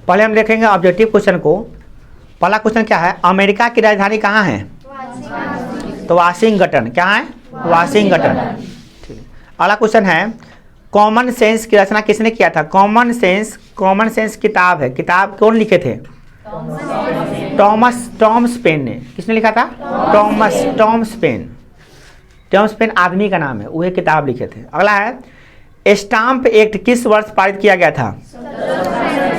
पहले हम देखेंगे ऑब्जेक्टिव क्वेश्चन को। पहला क्वेश्चन क्या है, अमेरिका की राजधानी कहाँ है? तो वाशिंगटन। क्या है? वाशिंगटन। ठीक है। अगला क्वेश्चन है, कॉमन सेंस की रचना किसने किया था? कॉमन सेंस किताब है, किताब कौन लिखे थे? टॉमस पेन ने। किसने लिखा था? टॉमस पेन आदमी का नाम है, वह किताब लिखे थे। अगला है, स्टाम्प एक्ट किस वर्ष पारित किया गया था?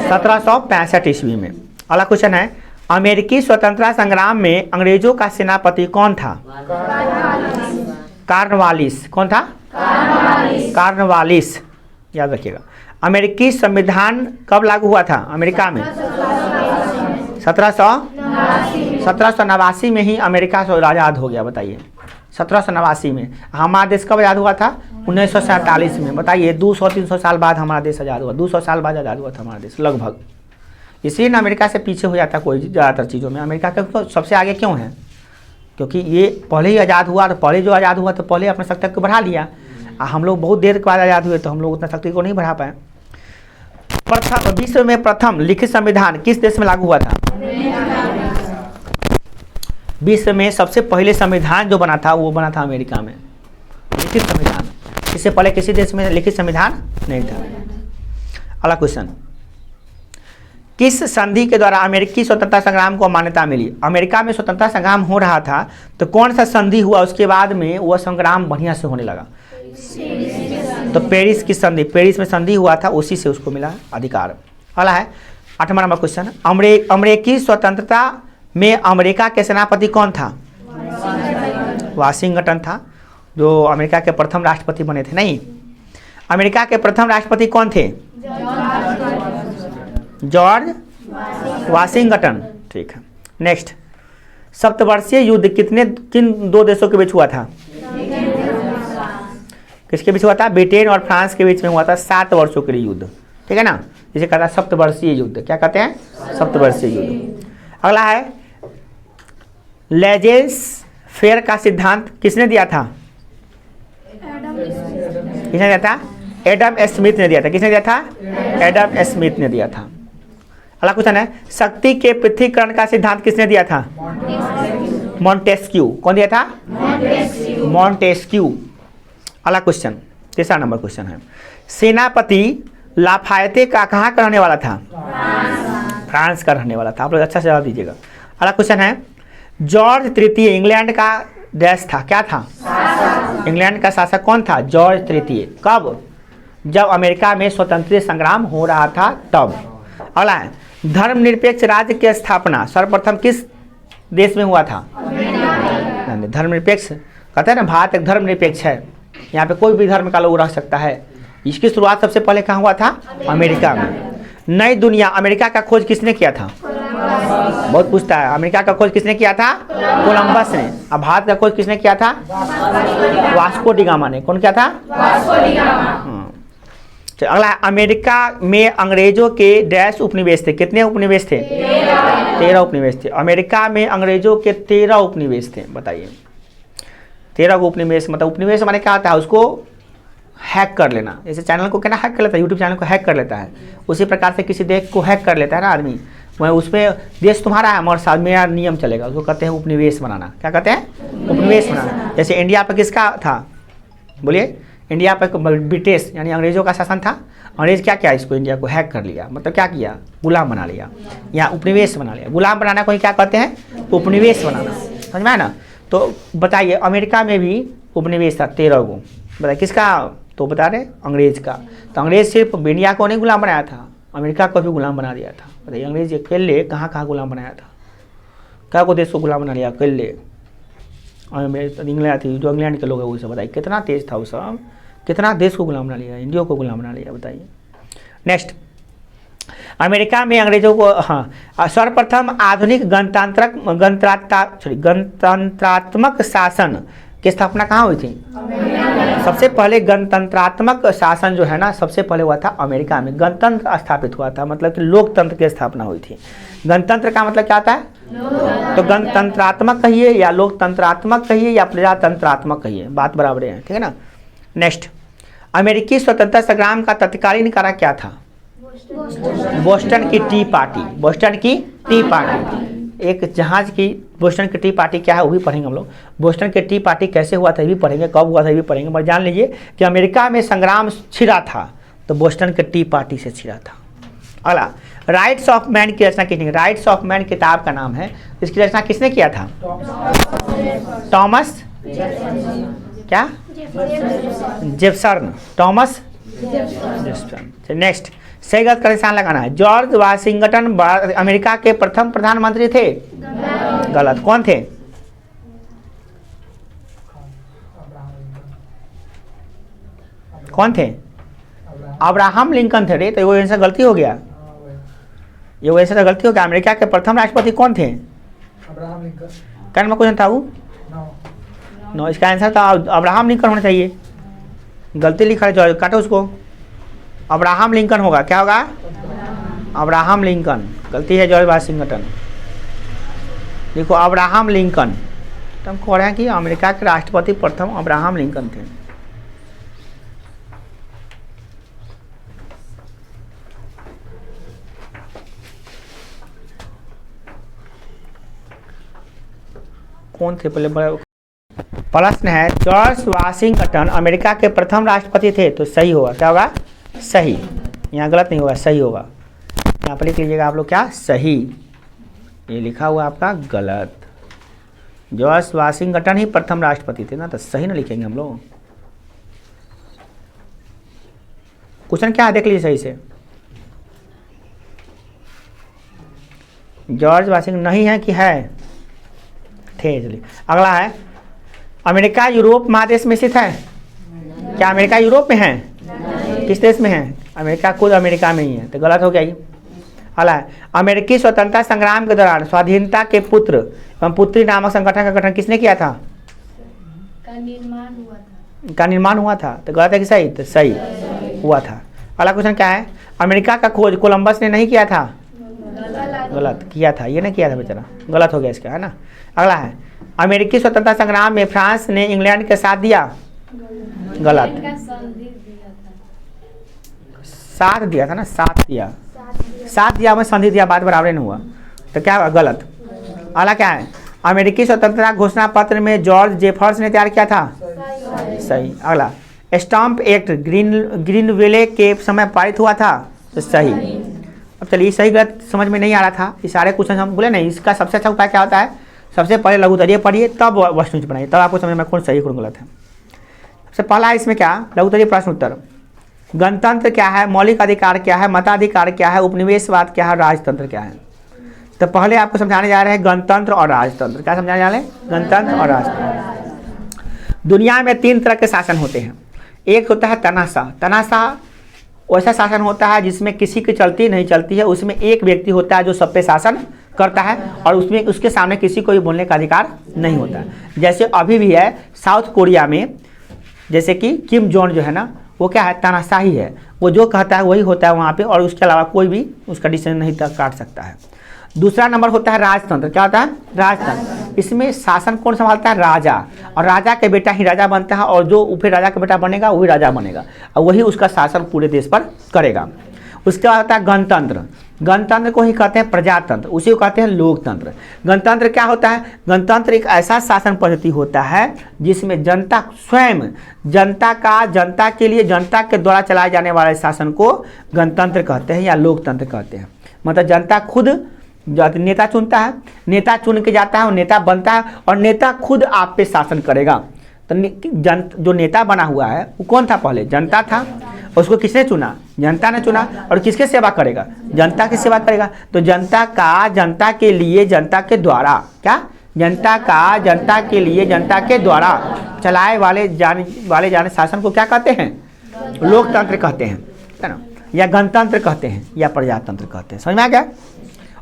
1765 ईस्वी में। अगला क्वेश्चन है, अमेरिकी स्वतंत्रता संग्राम में अंग्रेजों का सेनापति कौन था? कॉर्नवालिस। कौन था? कॉर्नवालिस, याद रखिएगा। अमेरिकी संविधान कब लागू हुआ था अमेरिका में? 1789 में ही अमेरिका से आज़ाद हो गया। बताइए, 1789 में। हमारा देश कब आज़ाद हुआ था? 1947 में। बताइए, 200-300 साल बाद हमारा देश आज़ाद हुआ। 200 साल बाद आज़ाद हुआ था हमारा देश लगभग। इसीलिए ना अमेरिका से पीछे हो जाता कोई ज़्यादातर चीज़ों में। अमेरिका का तो सबसे आगे क्यों है? क्योंकि ये पहले ही आज़ाद हुआ, और पहले जो आज़ाद हुआ तो पहले अपने शक्ति को बढ़ा लिया। हम लोग बहुत देर के बाद आज़ाद हुए तो हम लोग उतना शक्ति को नहीं बढ़ा पाए। विश्व में प्रथम लिखित संविधान किस देश में लागू हुआ था? विश्व में सबसे पहले संविधान जो बना था वो बना था अमेरिका में, लिखित संविधान। इससे पहले किसी देश में लिखित संविधान नहीं था। अगला क्वेश्चन, किस संधि के द्वारा अमेरिकी स्वतंत्रता संग्राम को मान्यता मिली? अमेरिका में स्वतंत्रता संग्राम हो रहा था तो कौन सा संधि हुआ उसके बाद में वह संग्राम बढ़िया से होने लगा? तो पेरिस की संधि, पेरिस में संधि हुआ था, उसी से उसको मिला अधिकार। अगला है 8वां नंबर क्वेश्चन, अमेरिकी स्वतंत्रता में अमेरिका के सेनापति कौन था? वाशिंगटन था, जो अमेरिका के प्रथम राष्ट्रपति बने थे। नहीं, अमेरिका के प्रथम राष्ट्रपति कौन थे? George Washington. ठीक है। नेक्स्ट, सप्तवर्षीय युद्ध किन दो देशों के बीच हुआ था? किसके बीच हुआ था? ब्रिटेन और फ्रांस के बीच में हुआ था 7 वर्षों के लिए युद्ध। ठीक है ना, जिसे कहता है सप्तवर्षीय युद्ध। क्या कहते हैं? सप्तवर्षीय युद्ध। अगला है, लेजेस फेयर का सिद्धांत किसने दिया था? किसने दिया था? एडम स्मिथ ने दिया था। किसने दिया था? एडम स्मिथ ने दिया था। अगला क्वेश्चन है, शक्ति के पृथक्करण का सिद्धांत किसने दिया था? मॉन्टेस्क्यू। कौन दिया था? मॉन्टेस्क्यू। अगला क्वेश्चन, 3रा नंबर क्वेश्चन है, सेनापति लाफायते का कहाँ का रहने वाला था? फ्रांस का रहने वाला था। आप लोग अच्छा से जवाब दीजिएगा। अगला क्वेश्चन है, जॉर्ज तृतीय इंग्लैंड का देश था। क्या था? इंग्लैंड का शासक कौन था? जॉर्ज तृतीय। कब? जब अमेरिका में स्वतंत्रता संग्राम हो रहा था तब। अगला है, धर्मनिरपेक्ष राज्य की स्थापना सर्वप्रथम किस देश में हुआ था? धर्मनिरपेक्ष कहते हैं ना, भारत एक धर्मनिरपेक्ष है, यहाँ पे कोई भी धर्म का लोग रह सकता है। इसकी शुरुआत सबसे पहले कहाँ हुआ था? अमेरिका में। नई दुनिया, अमेरिका का खोज किसने किया था? बहुत पूछता है। अमेरिका का खोज किसने किया था? कोलंबस ने। अब भारत का खोज किसने किया था? वास्को डी गामा ने। कौन किया था? Vasco D gamma. अगला, अमेरिका में अंग्रेजों के डैश उपनिवेश थे। कितने उपनिवेश थे? 13 उपनिवेश थे। अमेरिका में अंग्रेजों के 13 उपनिवेश थे। बताइए, 13 उपनिवेश। मतलब उपनिवेश माने क्या होता है? उसको हैक कर लेना। जैसे चैनल को कहना हैक कर लेता है, यूट्यूब चैनल को हैक कर लेता है, उसी प्रकार से किसी देश को हैक कर लेता है ना आदमी। वह उसमें देश तुम्हारा है मगर साथ मेरा नियम चलेगा, उसको कहते हैं उपनिवेश बनाना। क्या कहते हैं? उपनिवेश बनाना। जैसे इंडिया पर किसका था? बोलिए। इंडिया पर ब्रिटिश यानी अंग्रेजों का शासन था। अंग्रेज क्या किया? इसको इंडिया को हैक कर लिया, मतलब क्या किया? गुलाम बना लिया, या उपनिवेश बना लिया। गुलाम बनाना को ही क्या कहते हैं? उपनिवेश बनाना। समझ में आया ना? तो बताइए, अमेरिका में भी उपनिवेश था 13 गो। बताइए किसका? तो बता रहे अंग्रेज का। तो अंग्रेज सिर्फ इंडिया को नहीं गुलाम बनाया था, अमेरिका को भी गुलाम बना दिया था। बताइए, अंग्रेज अकेले कहाँ कहाँ गुलाम बनाया था? क्या को देश को गुलाम बना लिया अकेले? इंग्लैंड थी, जो इंग्लैंड के लोग हैं वो सब। बताइए कितना तेज था वो सब, कितना देश को गुलाम बना लिया, इंडिया को गुलाम बना लिया। बताइए। नेक्स्ट, अमेरिका में अंग्रेजों को सर्वप्रथम आधुनिक गणतंत्रात्मक शासन की स्थापना कहाँ हुई थी? सबसे पहले गणतंत्रात्मक शासन जो है ना, सबसे पहले हुआ था अमेरिका में। गणतंत्र स्थापित हुआ था, मतलब कि लोकतंत्र की स्थापना हुई थी। गणतंत्र का मतलब क्या होता है? तो गणतंत्रात्मक कहिए या लोकतंत्रात्मक कहिए या प्रजातंत्रात्मक कहिए, बात बराबर है। ठीक है ना। नेक्स्ट, अमेरिकी स्वतंत्रता संग्राम का तत्कालीन कारक क्या था? बोस्टन की टी पार्टी, बोस्टन की टी पार्टी, एक जहाज की बोस्टन की टी पार्टी क्या है वो भी पढ़ेंगे हम लोग। बोस्टन की टी पार्टी कैसे हुआ था ये भी पढ़ेंगे, कब हुआ था ये भी पढ़ेंगे। मगर जान लीजिए कि अमेरिका में संग्राम छिड़ा था तो बोस्टन की टी पार्टी से छिड़ा था। अगला, राइट्स ऑफ मैन की रचना किसने, राइट्स ऑफ मैन किताब का नाम है, इसकी रचना किसने किया था? टॉमस क्या, जेफरसन, टॉमस जेफरसन। नेक्स्ट, सही गलत का निशान लगाना है। जॉर्ज वाशिंगटन अमेरिका के प्रथम प्रधानमंत्री थे? गलत। कौन थे? कौन थे? अब्राहम लिंकन थे रे, तो वो आंसर गलती हो गया, ये वो आंसर गलती हो गया। अमेरिका के प्रथम राष्ट्रपति कौन थे? Abraham Lincoln. क्या में क्वेश्चन था वो? नो, इसका आंसर था अब्राहम लिंकन होना चाहिए, गलती लिखा है जॉर्ज, काटो उसको। अब्राहम लिंकन होगा, क्या होगा? अब्राहम लिंकन, गलती है जॉर्ज वाशिंगटन। देखो अब्राहम लिंकन, तो हम कह रहे हैं कि अमेरिका के राष्ट्रपति प्रथम अब्राहम लिंकन थे। कौन थे पहले? प्रश्न है, जॉर्ज वाशिंगटन अमेरिका के प्रथम राष्ट्रपति थे, तो सही होगा, क्या होगा? सही। यहाँ गलत नहीं होगा, सही होगा। यहाँ पर लिख लीजिएगा आप लोग क्या? सही। ये लिखा हुआ आपका गलत। जॉर्ज वाशिंगटन ही प्रथम राष्ट्रपति थे ना, तो सही ना लिखेंगे हम लोग। क्वेश्चन क्या है देख लीजिए सही से। जॉर्ज वाशिंगटन नहीं है कि है? थे। चलिए अगला है, अमेरिका यूरोप महादेश में स्थित है? क्या अमेरिका यूरोप में है? किस देश में है? अमेरिका खुद अमेरिका में ही है, तो गलत हो गया ये। अगला है, अमेरिकी स्वतंत्रता संग्राम के दौरान स्वाधीनता के पुत्र एवं पुत्री नामक संगठन का गठन किसने किया था? का निर्माण हुआ था, तो गलत है कि सही? तो सही हुआ था। अगला क्वेश्चन क्या है, अमेरिका का खोज कोलंबस ने नहीं किया था? गलत किया था, ये नहीं किया था बेचारा, गलत हो गया इसका, है ना। अगला है, अमेरिकी स्वतंत्रता संग्राम में फ्रांस ने इंग्लैंड के साथ दिया? गलत। साथ दिया था ना, साथ दिया, साथ दिया में संधि दिया, बात बराबर नहीं हुआ, तो क्या हुआ? गलत। अगला क्या है, अमेरिकी स्वतंत्रता घोषणा पत्र में जॉर्ज जेफरसन ने तैयार किया था? सही। अगला, स्टाम्प एक्ट ग्रीनविले के समय पारित हुआ था? तो सही। अब चलिए, सही गलत समझ में नहीं आ रहा था, ये सारे क्वेश्चन हम बोले नहीं, इसका सबसे अच्छा उपाय क्या होता है? सबसे पहले लघुत्तरीय पढ़िए, तब वस्तुनिष्ठ बनाइए, तब आपको समझ में कौन सही कौन गलत है। सबसे पहला इसमें क्या, लघुत्तरीय प्रश्न उत्तर। गणतंत्र क्या है? मौलिक अधिकार क्या है? मताधिकार क्या है? उपनिवेशवाद क्या है? राजतंत्र क्या है? तो पहले आपको समझाने जा रहे हैं गणतंत्र और राजतंत्र। क्या समझाने जा रहे हैं? गणतंत्र और राजतंत्र। दुनिया में 3 तरह के शासन होते हैं। एक होता है तानाशाह। तानाशाह वैसा शासन होता है जिसमें किसी की चलती नहीं चलती है, उसमें एक व्यक्ति होता है जो सब पे शासन करता है और उसमें उसके सामने किसी को भी बोलने का अधिकार नहीं होता है। जैसे अभी भी है साउथ कोरिया में, जैसे कि किम जोंग जो है ना, वो क्या है? तानाशाही है, वो जो कहता है वही होता है वहाँ पे, और उसके अलावा कोई भी उसका डिसीजन नहीं काट सकता है। दूसरा नंबर होता है राजतंत्र। क्या होता है? राजतंत्र। इसमें शासन कौन संभालता है? राजा, और राजा के बेटा ही राजा बनता है, और जो फिर राजा का बेटा बनेगा वही राजा बनेगा, और वही उसका शासन पूरे देश पर करेगा। उसके बाद होता है गणतंत्र। गणतंत्र को ही कहते हैं प्रजातंत्र, उसी को कहते हैं लोकतंत्र। गणतंत्र क्या होता है? गणतंत्र एक ऐसा शासन पद्धति होता है जिसमें जनता स्वयं, जनता के लिए, जनता के द्वारा चलाए जाने वाले शासन को गणतंत्र कहते हैं या लोकतंत्र कहते हैं। मतलब जनता खुद नेता चुनता है, नेता चुन के जाता है और नेता बनता है, और नेता खुद आप पे शासन करेगा। तो जो नेता बना हुआ है वो कौन था? पहले जनता था, उसको किसने चुना? जनता ने चुना, और किसके सेवा करेगा? जनता की सेवा करेगा। तो जनता के लिए, जनता के द्वारा, क्या? जनता के लिए, जनता के द्वारा चलाए वाले जाने शासन को क्या कहते हैं? लोकतंत्र कहते हैं, है ना, या गणतंत्र कहते हैं, या प्रजातंत्र कहते हैं। समझ में आ गया?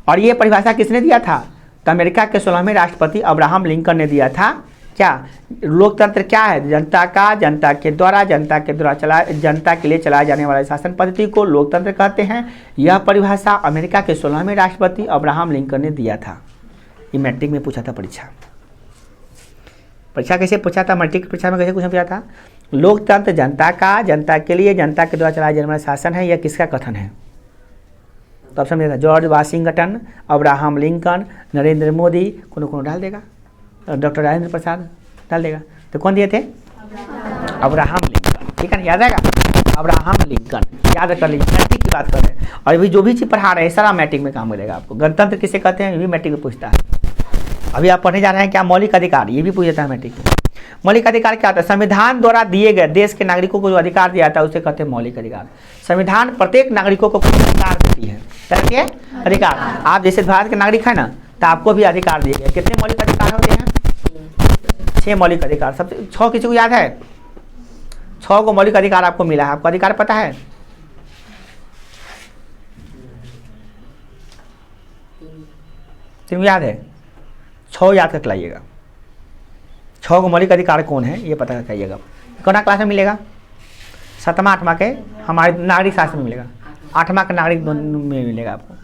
और ये परिभाषा किसने दिया था? तो अमेरिका के 16वें राष्ट्रपति अब्राहम लिंकन ने दिया था। क्या लोकतंत्र क्या है? जनता के द्वारा जनता के लिए चलाए जाने वाले शासन पद्धति को लोकतंत्र कहते हैं। यह परिभाषा अमेरिका के 16वें राष्ट्रपति अब्राहम लिंकन ने दिया था। ये मैट्रिक में पूछा था परीक्षा कैसे पूछा था? मैट्रिक परीक्षा में कैसे क्वेश्चन पूछा था? लोकतंत्र जनता के लिए, जनता के द्वारा चलाए जाने वाला शासन है, यह किसका कथन है? तो ऑप्शन में George Washington, Abraham Lincoln, Narendra Modi, कोनो डाल देगा, डॉक्टर राजेंद्र प्रसाद डाल देगा। तो कौन दिए थे? Abraham Lincoln. ठीक है ना, याद आएगा, अब्राहम लिंकन याद कर लीजिए। मैट्रिक की बात कर रहे हैं और अभी जो भी चीज़ पढ़ा रहे हैं सारा मैट्रिक में काम मिलेगा आपको। गणतंत्र किसे कहते हैं ये भी मैट्रिक में पूछता है। अभी आप पढ़ने जा रहे हैं क्या मौलिक अधिकार, ये भी पूछता है मैट्रिक में। मौलिक अधिकार क्या होता है? संविधान द्वारा दिए गए देश के नागरिकों को जो अधिकार दिया जाता है उसे कहते हैं मौलिक अधिकार। संविधान प्रत्येक नागरिकों को कुछ अधिकार देती है, कहती है अधिकार। आप जैसे भारत के नागरिक है ना, तो आपको भी अधिकार दिए गए। कितने मौलिक अधिकार होते हैं? 6 मौलिक अधिकार। सबसे 6 किसी को याद है? 6 को मौलिक अधिकार आपको मिला है। आपको अधिकार पता है? तुम याद है? 6 याद कर लाइएगा। 6 को मौलिक अधिकार कौन है ये पता करिएगा। कौन क्लास में मिलेगा? 7वां 8वां के हमारे नागरिक शास्त्र में मिलेगा, 8वां का नागरिक में मिलेगा आपको।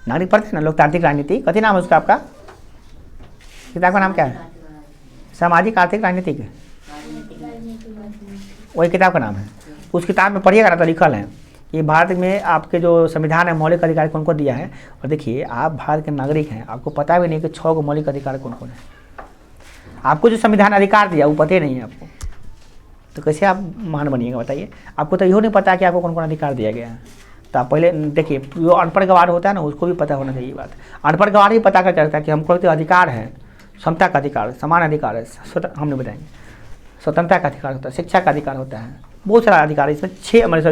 नागरिक पढ़ते हैं ना, लोकतांत्रिक राजनीति, कथी नाम है उसका आपका? किताब का नाम क्या है? सामाजिक आर्थिक राजनीतिक, वही किताब का नाम है। उस किताब में पढ़िएगा ना तो लिखल है कि भारत में आपके जो संविधान है मौलिक अधिकार कौन कौन दिया है। और देखिए आप भारत के नागरिक हैं, आपको पता भी नहीं कि 6 को मौलिक अधिकार कौन कौन है। आपको जो संविधान अधिकार दिया वो पता ही नहीं है आपको, तो कैसे आप महान बनिएगा बताइए। आपको तो यहो नहीं पता कि आपको कौन कौन अधिकार दिया गया है। तो आप पहले देखिए, जो अनपढ़ गवार होता है ना उसको भी पता होना चाहिए बात। अनपढ़ गवार ही पता कर चलता है कि हमको तो अधिकार है, समता का अधिकार, समान अधिकार है, हम नहीं बताएंगे, स्वतंत्रता का अधिकार होता है, शिक्षा का अधिकार होता है, बहुत सारा अधिकार है। इसमें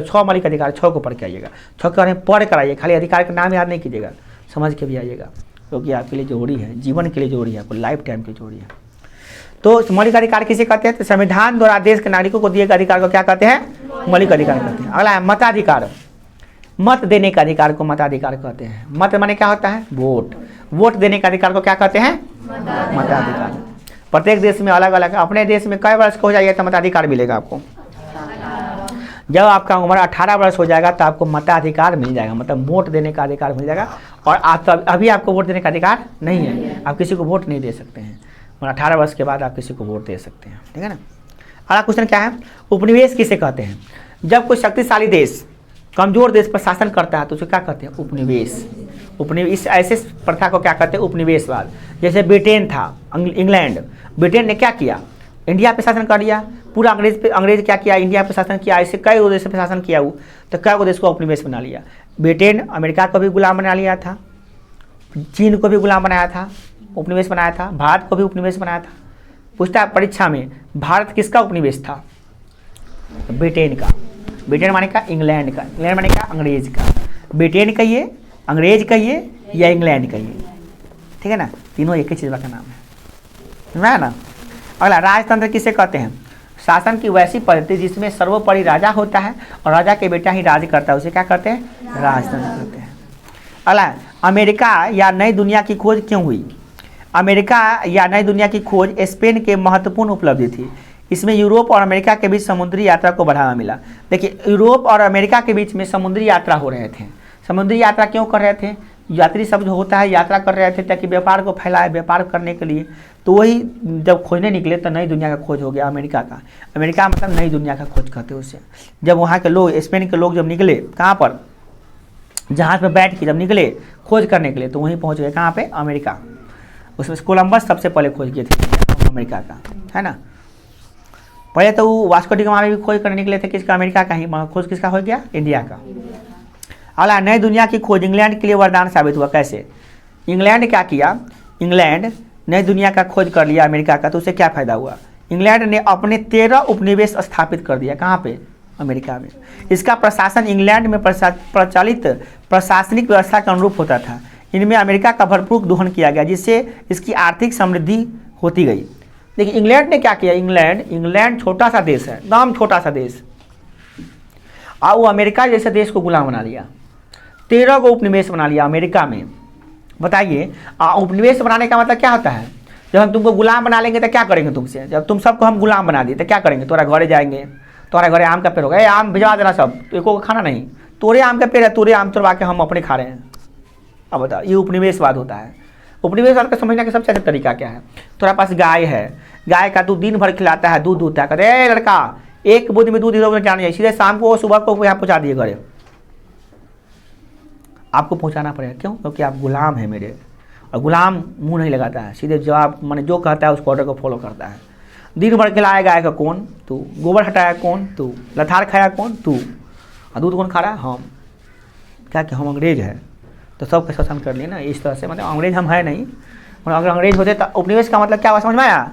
6 मौलिक अधिकार, 6 को पढ़ के आइएगा। 6 के बारे में पढ़ कर आइए, खाली अधिकार का नाम याद नहीं कीजिएगा, समझ के भी आइएगा, क्योंकि आपके लिए जरूरी है, जीवन के लिए जरूरी है, आपको लाइफ टाइम के जरूरी है। तो मौलिक अधिकार किसे कहते हैं? तो संविधान द्वारा देश के नागरिकों को दिए गए अधिकार को क्या कहते हैं? मौलिक अधिकार कहते हैं। अगला है मताधिकार। मत देने का अधिकार को मताधिकार कहते हैं। मत माने क्या होता है? वोट। वोट देने का अधिकार को क्या कहते हैं? मताधिकार। प्रत्येक देश में अलग अलग है। अपने देश में कई वर्ष को हो जाएगा तो मताधिकार मिलेगा आपको। जब आपका उम्र 18 वर्ष हो जाएगा तो आपको मताधिकार मिल जाएगा, मतलब वोट देने का अधिकार मिल जाएगा। और अभी आपको वोट देने का अधिकार नहीं है, आप किसी को वोट नहीं दे सकते हैं। 18 वर्ष के बाद आप किसी को वोट दे सकते हैं, ठीक है ना। अगला क्वेश्चन क्या है? उपनिवेश किसे कहते हैं? जब कोई शक्तिशाली देश कमजोर देश पर शासन करता है तो उसे क्या कहते हैं? उपनिवेश। उपनिवेश ऐसे प्रथा को क्या कहते हैं? उपनिवेशवाद। जैसे ब्रिटेन था, इंग्लैंड, ब्रिटेन ने क्या किया? इंडिया पे शासन कर लिया, पूरा अंग्रेज क्या किया? इंडिया पे शासन किया। ऐसे कई देश पे शासन किया वो, तो कई देश को उपनिवेश बना लिया। ब्रिटेन अमेरिका को भी गुलाम बना लिया था, चीन को भी गुलाम बनाया था, उपनिवेश बनाया था, भारत को भी उपनिवेश बनाया था। पूछता है परीक्षा में, भारत किसका उपनिवेश था? ब्रिटेन का। ब्रिटेन माने का इंग्लैंड का, इंग्लैंड माने का अंग्रेज का। ब्रिटेन कहिए, अंग्रेज कहिए या इंग्लैंड कहिए, ठीक है ना, तीनों एक ही चीज़ का नाम है, समझा है ना। अगला राजतंत्र किसे कहते हैं? शासन की वैसी पद्धति जिसमें सर्वोपरि राजा होता है और राजा के बेटा ही राज करता है, उसे क्या कहते हैं? राजतंत्र कहते हैं। अगला अमेरिका या नई दुनिया की खोज क्यों हुई? अमेरिका या नई दुनिया की खोज स्पेन के महत्वपूर्ण उपलब्धि थी। इसमें यूरोप और अमेरिका के बीच समुद्री यात्रा को बढ़ावा मिला। देखिए यूरोप और अमेरिका के बीच में समुद्री यात्रा हो रहे थे। समुद्री यात्रा क्यों कर रहे थे? यात्री सब जो होता है यात्रा कर रहे थे ताकि व्यापार को फैलाए, व्यापार करने के लिए। तो वही जब खोजने निकले तो नई दुनिया का खोज हो गया अमेरिका का। अमेरिका मतलब नई दुनिया का खोज कहते हैं उसे। जब वहाँ के लोग, स्पेन के लोग जब निकले, कहाँ पर? जहाज में बैठ के जब निकले खोज करने के लिए, तो वहीं पहुँच गए कहाँ पे? अमेरिका। उसमें कोलंबस सबसे पहले खोज किए थे अमेरिका का, है ना। पहले तो वो वास्को डी गामा में भी खोज करने निकले थे, किसका? अमेरिका का ही। खोज किसका हो गया? इंडिया का। अगला नई दुनिया की खोज इंग्लैंड के लिए वरदान साबित हुआ। कैसे? इंग्लैंड क्या किया? इंग्लैंड नई दुनिया का खोज कर लिया अमेरिका का, तो उसे क्या फायदा हुआ? इंग्लैंड ने अपने 13 उपनिवेश स्थापित कर दिया। कहाँ पे? अमेरिका में। इसका प्रशासन इंग्लैंड में प्रचलित प्रशासनिक व्यवस्था के अनुरूप होता था। इनमें अमेरिका का भरपूर दोहन किया गया, जिससे इसकी आर्थिक समृद्धि होती गई। देखिए इंग्लैंड ने क्या किया? इंग्लैंड छोटा सा देश है, एकदम छोटा सा देश, और वो अमेरिका जैसे देश को गुलाम बना लिया। 13 को उपनिवेश बना लिया अमेरिका में। बताइए उपनिवेश बनाने का मतलब क्या होता है? जब हम तुमको गुलाम बना लेंगे तो क्या करेंगे तुमसे? जब तुम सबको हम गुलाम बना दिए तो क्या करेंगे? तुम्हारा घरे जाएंगे, तुम्हारे घरे आम का पेड़ होगा, आम भिजवा देना सब, एको खाना नहीं, तोरे आम का पेड़ है, तोरे आम तोड़वा के हम अपने खा रहे हैं। अब बताओ, ये उपनिवेशवाद होता है। उपनिवेशवाद का समझने का सबसे अच्छा तरीका क्या है? तुम्हारे पास गाय है, गाय का दूध दिन भर खिलाता है, दूध दूधता है, कहते लड़का एक बूंद में दूध इधर जाना चाहिए, सीधे शाम को सुबह को यहाँ पहुँचा दिए घरे। आपको पहुंचाना पड़ेगा। क्यों? क्योंकि आप गुलाम हैं मेरे, और गुलाम मुंह नहीं लगाता है, सीधे जवाब मैंने जो कहता है उस ऑर्डर को फॉलो करता है। दिन भर खिलाया गाय का कौन? तू। गोबर हटाया कौन? तू। लथार खाया कौन? तू। और दूध कौन खा रहा है? हम। क्या कि हम अंग्रेज हैं तो सबके शासन कर लिए ना, इस तरह से। मतलब अंग्रेज हम है नहीं, और अगर अंग्रेज होते तो उपनिवेश का मतलब क्या हुआ समझ में आया?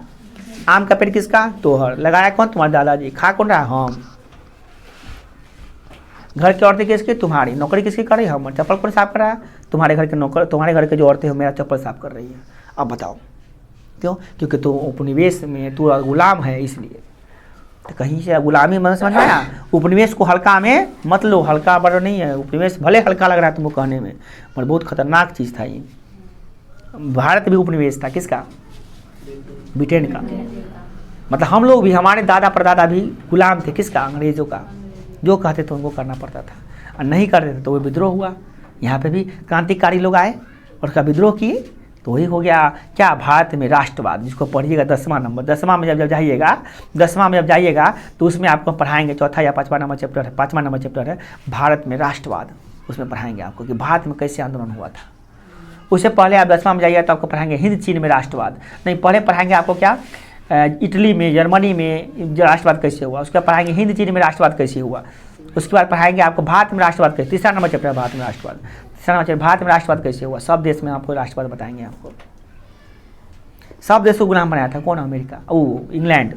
आम का पेड़ किसका? तोहर। लगाया कौन? तुम्हारे दादाजी। खा कौन रहा? हम। घर की औरतें किसकी? तुम्हारी। नौकरी किसकी कर रही है? हम। चप्पल कौन साफ कर रहा है? तुम्हारे घर के नौकर, तुम्हारे घर के जो औरतें हो मेरा चप्पल साफ कर रही है। अब बताओ क्यों? क्योंकि तू उपनिवेश में तू गुलाम है, इसलिए। तो कहीं से गुलामी मन समझ में आया? उपनिवेश को हल्का में मत लो, हल्का बड़ा नहीं है उपनिवेश। भले हल्का लग रहा है तुमको कहने में, पर बहुत खतरनाक चीज़ था ये। भारत भी उपनिवेश था, किसका? ब्रिटेन का। मतलब हम लोग भी, हमारे दादा परदादा भी गुलाम थे, किसका? अंग्रेजों का। जो कहते थे उनको करना पड़ता था, और नहीं करते थे तो वो विद्रोह हुआ। यहाँ पे भी क्रांतिकारी लोग आए और उसका विद्रोह किए, तो वही हो गया क्या? भारत में राष्ट्रवाद, जिसको पढ़िएगा 10वां नंबर। 10वां में जब जाइएगा, 10वां में जब जाइएगा तो उसमें आपको पढ़ाएंगे, चौथा या 5वां नंबर चैप्टर है, 5वां नंबर चैप्टर है भारत में राष्ट्रवाद। उसमें पढ़ाएंगे आपको कि भारत में कैसे आंदोलन हुआ था। उससे पहले आप 10वां में जाइएगा तो आपको पढ़ाएंगे हिंद चीन में राष्ट्रवाद। नहीं, पहले पढ़ाएंगे आपको क्या? इटली में, जर्मनी में राष्ट्रवाद कैसे हुआ। उसके बाद पढ़ाएंगे हिंद चीन में राष्ट्रवाद कैसे हुआ। उसके बाद पढ़ाएंगे आपको भारत में राष्ट्रवाद कैसे। 3रा नंबर चैप्टर है भारत में राष्ट्रवाद। 3रा नंबर चैप्टर भारत में राष्ट्रवाद कैसे हुआ। सब देश में आपको राष्ट्रवाद बताएंगे। आपको सब देश को गुलाम बनाया था कौन? अमेरिका, इंग्लैंड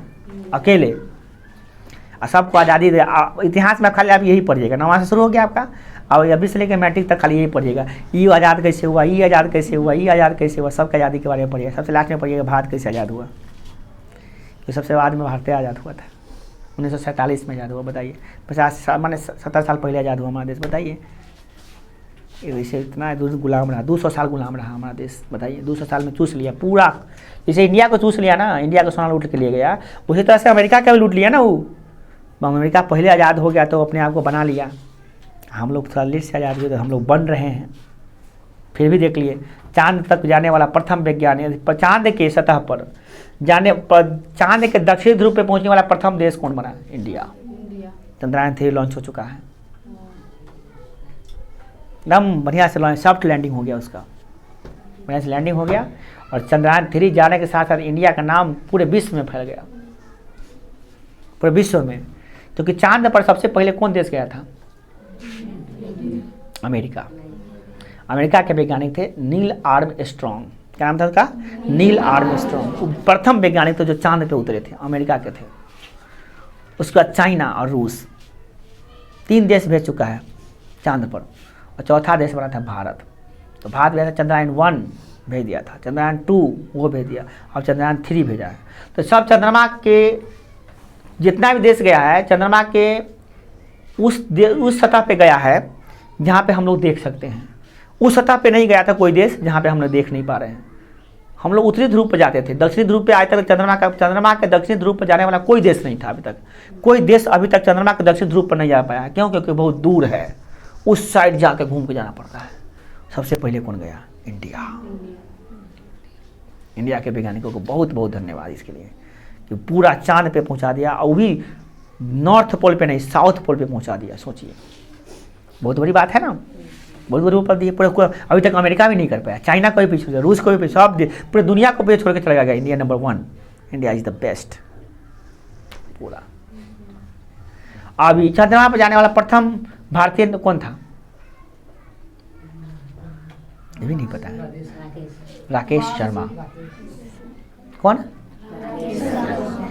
अकेले। और सबको आज़ादी दे। इतिहास में खाली आप यही पढ़िएगा, 9वां से शुरू हो गया आपका, और अभी से लेकर मैट्रिक तक खाली यही पढ़िएगा। ये आज़ाद कैसे हुआ, ये आज़ाद कैसे हुआ, ये आज़ाद कैसे हुआ, सबके आज़ादी के बारे में पढ़िएगा। सबसे लास्ट में पढ़िएगा भारत कैसे आज़ाद हुआ। तो सबसे बाद में भारत आज़ाद हुआ था, 1947 में आज़ाद हुआ। बताइए 50 साल माने 70 साल पहले आज़ाद हुआ हमारा देश। बताइए वैसे इतना दूर गुलाम रहा, 200 साल गुलाम रहा हमारा देश। बताइए 200 साल में चूस लिया पूरा। जैसे इंडिया को चूस लिया ना, इंडिया को सोना लूट के लिए गया, उसी तरह से अमेरिका का भी लूट लिया ना। वो अमेरिका पहले आज़ाद हो गया तो अपने आप को बना लिया। हम लोग थोड़ा लेट से आज़ाद हुए तो हम लोग बन रहे हैं। फिर भी देख लिए, चांद तक जाने वाला प्रथम वैज्ञानिक, चांद के सतह पर जाने पर, चांद के दक्षिण ध्रुव पे पहुंचने वाला प्रथम देश कौन बना? इंडिया। चंद्रयान 3 लॉन्च हो चुका है, एकदम बढ़िया से लॉन्च, सॉफ्ट लैंडिंग हो गया उसका, बढ़िया से लैंडिंग हो गया। और चंद्रयान 3 जाने के साथ साथ इंडिया का नाम पूरे विश्व में फैल गया, पूरे विश्व में। क्योंकि चांद पर सबसे पहले कौन देश गया था? अमेरिका। अमेरिका के वैज्ञानिक थे नील आर्मस्ट्रॉन्ग। क्या नाम था उसका? Neil Armstrong. प्रथम वैज्ञानिक तो जो चांद पे उतरे थे अमेरिका के थे। उसके बाद चाइना और रूस, 3 देश भेज चुका है चांद पर, और चौथा देश बना था भारत। तो भारत भेजा था, चंद्रयान 1 भेज दिया था, चंद्रयान 2 वो भेज दिया, और चंद्रयान 3 भेजा है। तो सब चंद्रमा के जितना भी देश गया है, चंद्रमा के उस सतह पे गया है जहाँ पे हम लोग देख सकते हैं। उस सतह पे नहीं गया था कोई देश जहाँ पे हम लोग देख नहीं पा रहे हैं। हम लोग उत्तरी ध्रुव पर जाते थे, दक्षिणी ध्रुव पे आज तक चंद्रमा के दक्षिणी ध्रुव पर जाने वाला कोई देश नहीं था अभी तक। कोई देश अभी तक चंद्रमा के दक्षिणी ध्रुव पर नहीं जा पाया। क्यों? क्योंकि बहुत दूर है, उस साइड जाकर घूम के जाना पड़ता है। सबसे पहले कौन गया? इंडिया। इंडिया के वैज्ञानिकों को बहुत बहुत धन्यवाद इसके लिए कि पूरा चांद पे पहुंचा दिया, और भी नॉर्थ पोल पे नहीं, साउथ पोल पे पहुंचा दिया। सोचिए, बहुत बड़ी बात है ना, बहुत बड़ी उपलब्धि है। पूरे अभी तक अमेरिका भी नहीं कर पाया, चाइना को भी पीछे, रूस को भी पीछे, सब पूरे दुनिया को पीछे छोड़ के चला गया। India number 1, India is the best पूरा। अभी चंद्रमा पर जाने वाला प्रथम भारतीय कौन था? ये भी नहीं पता है। राकेश शर्मा। कौन?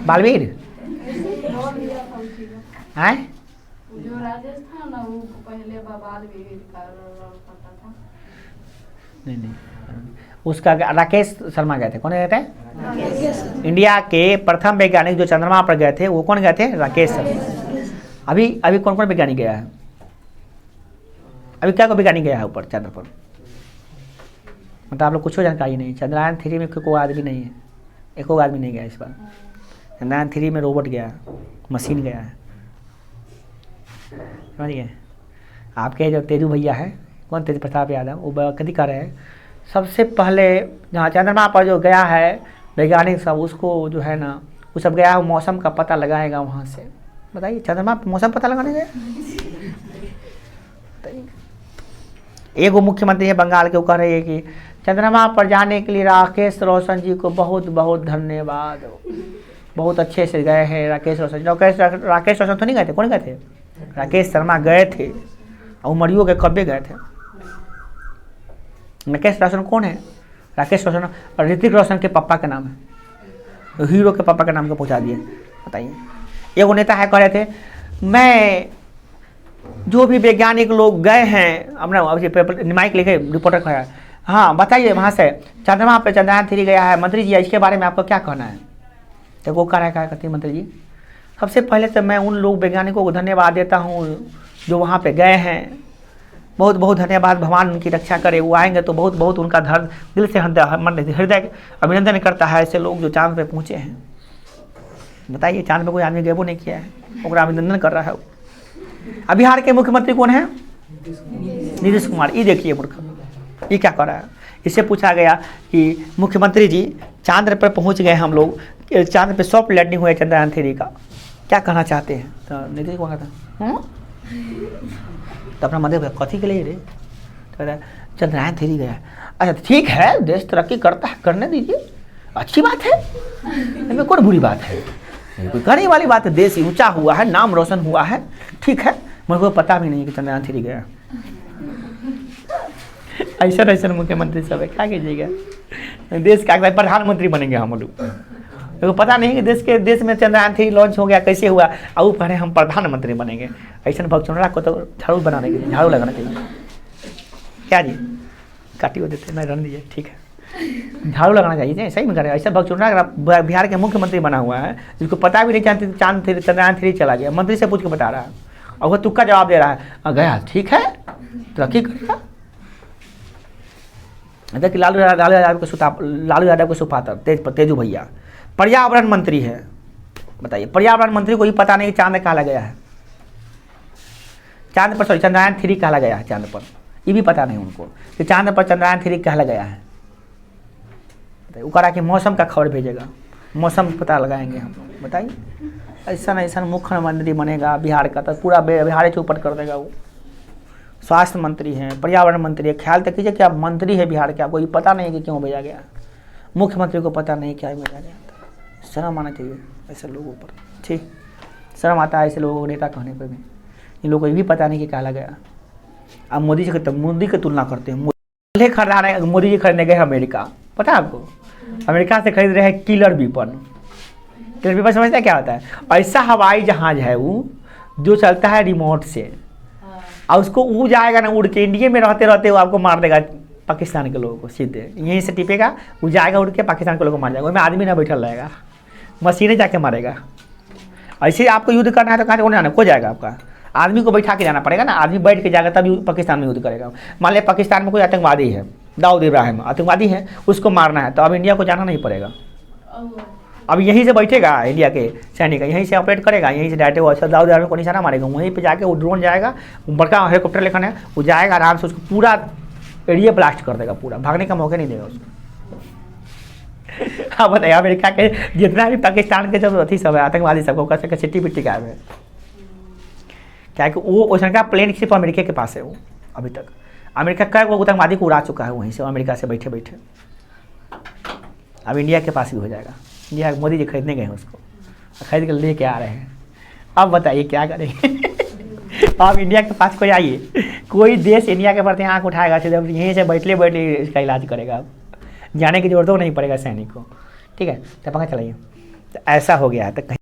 बालवीर है? जो राजेश था ना, वो पहले बालवीर का पता था। नहीं, उसका राकेश शर्मा गए थे। कौन गए थे? इंडिया के प्रथम वैज्ञानिक जो चंद्रमा पर गए थे वो कौन गए थे? राकेश शर्मा। अभी कौन कौन वैज्ञानिक गया है? अभी क्या को वैज्ञानिक गया है ऊपर चंद्र पर? मतलब आप लोग कुछ जानकारी नहीं। चंद्रयान 3 में कोई आदमी नहीं है, एक आदमी नहीं गया इस बार। चंद्रयान 3 में रोबोट गया है, मशीन गया है, समझिए। आपके जो तेजू भैया है, कौन? तेज प्रताप यादव, वो कभी कर रहे हैं सबसे पहले जहाँ चंद्रमा पर जो गया है वैज्ञानिक सब, उसको जो है ना वो सब गया है, मौसम का पता लगाएगा वहाँ से। बताइए, चंद्रमा पर मौसम पता लगाने गए? एगो मुख्यमंत्री है बंगाल के, वो कह रही है कि चंद्रमा पर जाने के लिए राकेश रोशन जी को बहुत बहुत धन्यवाद, बहुत अच्छे से गए हैं राकेश रोशन जी। राकेश रोशन तो नहीं गए थे, कौन गए थे? राकेश शर्मा गए थे, और उमरियों के कब्बे गए थे। राकेश रोशन कौन है? राकेश रोशन ऋतिक रोशन के पापा का नाम है, तो हीरो के पापा के नाम को पहुँचा दिए। बताइए, एगो नेता है कह रहे थे मैं जो भी वैज्ञानिक लोग गए हैं, अपना माइक लेके रिपोर्टर खड़ा है, हाँ बताइए वहाँ से चंद्रमा पे चंद्रयान 3 गया है, मंत्री जी इसके बारे में आपको क्या कहना है? तो वो कह रहा है, क्या कहती है मंत्री जी, सबसे पहले तो मैं उन लोग वैज्ञानिकों को धन्यवाद देता हूँ जो वहाँ पे गए हैं, बहुत बहुत धन्यवाद, भगवान उनकी रक्षा करे, वो आएंगे तो बहुत बहुत उनका दिल से हृदय अभिनंदन करता है ऐसे लोग जो चांद पे पहुँचे हैं। बताइए, चांद पे कोई आदमी गेबो नहीं किया है, उनका अभिनंदन कर रहा है। अब बिहार के मुख्यमंत्री कौन है? नीतीश कुमार। ये देखिए मूर्ख, ये क्या कर रहा है? इससे पूछा गया कि मुख्यमंत्री जी चांद पर पहुंच गए हम लोग, चांद पे सॉफ्ट लैंडिंग हुआ चंद्रयान 3 का, क्या कहना चाहते हैं? तो नीतीश कुमार कहता तो अपना मध्य कथी के लिए रे, तो चंद्रयान 3 गया। अच्छा ठीक है, देश तरक्की करता है, करने दीजिए, अच्छी बात है, इसमें कोई बुरी बात है, कोई करने वाली बात है। देश ऊंचा हुआ है, नाम रोशन हुआ है, ठीक है। मुझको पता भी नहीं कि चंद्रयान 3 गया। ऐसा ऐसा मुख्यमंत्री सब है, क्या कीजिएगा? देश का प्रधानमंत्री बनेंगे हम लोग, तो पता नहीं कि देश में चंद्रयान 3 लॉन्च हो गया, कैसे हुआ, और वो कह हम प्रधानमंत्री बनेंगे। ऐसा भगचुनरा को तो झाड़ू बनाने के लिए झाड़ू लगाना चाहिए। क्या जी काटी हो देते नहीं रन दीजिए, ठीक है, झाड़ू लगाना चाहिए, सही में करें। ऐसा भगचुनरा बिहार के मुख्यमंत्री बना हुआ है जिसको पता भी नहीं चंद्रयान 3 चला गया, मंत्री से पूछ के बता रहा है, और वो तुक्का जवाब दे रहा है, गया ठीक है तरक्की करेगा। देखिए लालू यादव के सुपात्र तेजू भैया पर्यावरण मंत्री है। बताइए, पर्यावरण मंत्री को ही पता नहीं कि चांद कहा गया है, चांद पर सॉरी चंद्रयान 3 कहा गया है चांद पर, ये भी पता नहीं उनको कि चांद पर चंद्रयान 3 कहा गया है। वो कह रहा कि मौसम का खबर भेजेगा, मौसम पता लगाएंगे हम लोग। बताइए, ऐसा मुख्यमंत्री बनेगा बिहार का तो पूरा बिहार चौपट कर देगा वो। स्वास्थ्य मंत्री हैं, पर्यावरण मंत्री है, ख्याल तक कीजिए कि आप मंत्री है बिहार के, आपको ये पता नहीं कि क्यों भेजा गया, मुख्यमंत्री को पता नहीं क्या भेजा गया। शर्म आना चाहिए ऐसे लोगों पर, ठीक शर्म आता है ऐसे लोगों को नेता कहने पर भी। इन लोगों को ये भी पता नहीं कि कहा गया। अब मोदी की तुलना करते हैं, मोदी जी खरीदने गए अमेरिका, पता है आपको? अमेरिका से खरीद रहे हैं किलर वेपन। समझते हैं क्या होता है? ऐसा हवाई जहाज है वो जो चलता है रिमोट से, और उसको वो जाएगा ना उड़ के, इंडिया में रहते रहते वो आपको मार देगा पाकिस्तान के लोगों को, सीधे यहीं से टिपेगा, वो जाएगा उड़ के पाकिस्तान के लोगों को मार जाएगा। उसमें आदमी ना बैठल रहेगा, मशीनें जाके मारेगा। ऐसे आपको युद्ध करना है तो कहाँ से जाना, को जाएगा आपका, आदमी को बैठा के जाना पड़ेगा ना, आदमी बैठ के जाएगा तब पाकिस्तान में युद्ध करेगा। मान लिया पाकिस्तान में कोई आतंकवादी है, दाऊद इब्राहिम आतंकवादी है, उसको मारना है तो अब इंडिया को जाना नहीं पड़ेगा, अब यहीं से बैठेगा इंडिया के सैनिक, यहीं से ऑपरेट करेगा, यहीं से डायरेक्ट वो दाऊद इब्राहिम को निशाना मारेगा, वहीं पे जाके वो ड्रोन जाएगा, बड़का हेलीकॉप्टर लेखन है, वो जाएगा आराम से, उसको पूरा एरिया ब्लास्ट कर देगा, पूरा भागने का मौका नहीं देगा उसको। हाँ बताइए, अमेरिका के जितना भी पाकिस्तान के जब अथी सब है आतंकवादी सबको कर सके चिट्टी पिट्टी गायब है, क्या कि वो ओशन का प्लेन सिर्फ अमेरिका के पास है। वो अभी तक अमेरिका का वो आतंकवादी को उड़ा चुका है वहीं से, अमेरिका से बैठे बैठे। अब इंडिया के पास भी हो जाएगा। इंडिया मोदी जी खरीदने गए हैं उसको, खरीद कर लेके आ रहे हैं। अब बताइए क्या करेंगे? अब इंडिया के पास कोई आइए, कोई देश इंडिया के प्रति आँख उठाएगा, जब यहीं से बैठले बैठले इसका इलाज करेगा। अब जाने की जरूरत नहीं पड़ेगा सैनिक को, ठीक है। तो पंखा चलाइए। तो ऐसा हो गया है तो कहीं